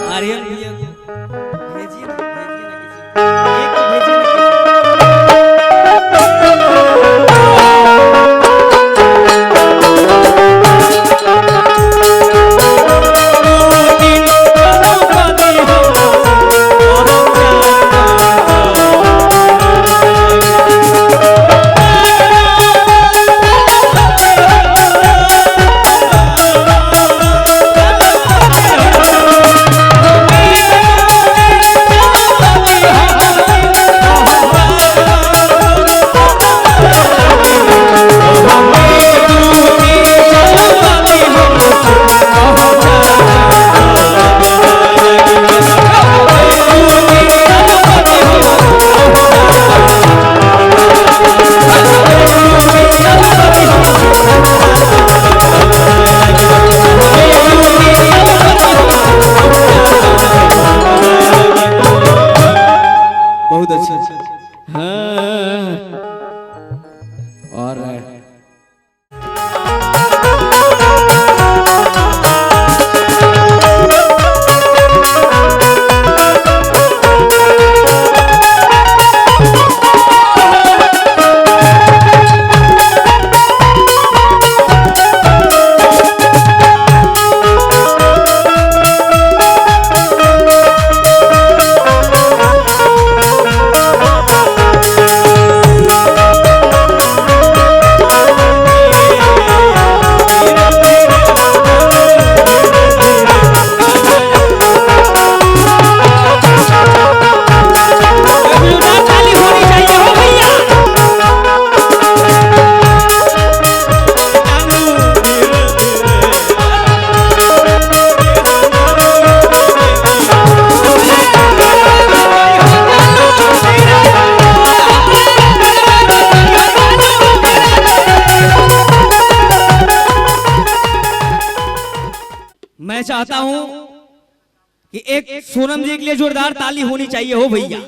आर्यन भैया को भेजिए ना किसी एक को भेजिए ना मैं चाहता हूं कि एक सोनम जी के लिए जोरदार ताली होनी चाहिए हो भैया,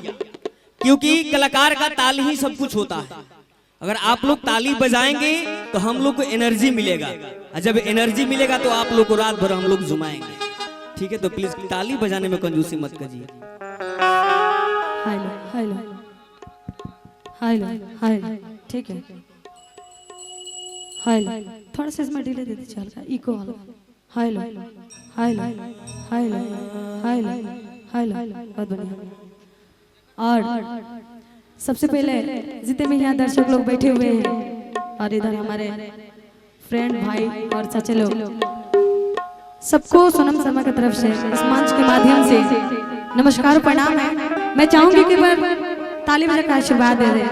क्योंकि कलाकार का ताली ही सब कुछ होता है। अगर आप लोग ताली बजाएंगे तो हम लोग को एनर्जी मिलेगा, और जब एनर्जी मिलेगा तो आप लोग को रात भर हम लोग झुमाएंगे। ठीक है, तो प्लीज ताली बजाने में कंजूसी मत करिए। हेलो हेलो हेलो हेलो, ठीक है। हेलो, थोड़ा सा इसमें डिले दे दीजिए, हल्का इको वाला। Hello hello hello hello hello, बहुत बढ़िया। और सबसे पहले जितने भी यहाँ दर्शक लोग बैठे हुए हैं और इधर हमारे फ्रेंड भाई और चाचे लोग, सबको सोनम शर्मा की तरफ से इस मंच के माध्यम से नमस्कार प्रणाम है। मैं चाहूंगी कि वह ताली बजा का आशीर्वाद दे दे।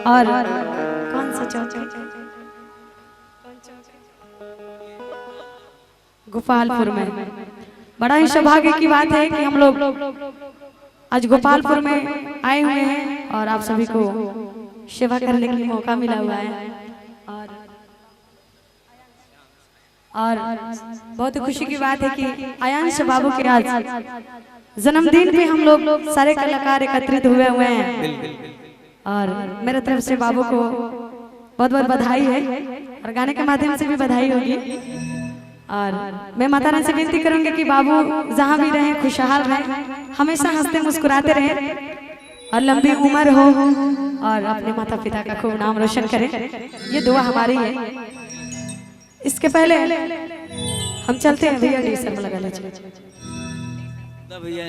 और कौन सा चौक? गोपालपुर में। बड़ा ही सौभाग्य की बात है कि हम लोग आज गोपालपुर में आए हुए हैं और आप सभी को सेवा करने का मौका मिला हुआ है। और बहुत ही खुशी की बात है कि आयांश बाबू के आज जन्मदिन पे हम लोग सारे कलाकार एकत्रित हुए हैं। और मेरे तरफ से बाबू को बहुत बहुत बधाई है, और गाने के माध्यम से भी बधाई होगी। और मैं माता रानी से विनती करूंगी कि बाबू जहाँ भी रहें खुशहाल रहें, हमेशा हंसते मुस्कुराते रहें और लंबी उम्र हो और अपने माता पिता का खूब नाम रोशन करें। ये दुआ हमारी है। इसके पहले हम चलते हैं भैया, सर लगा लीजिए भैया।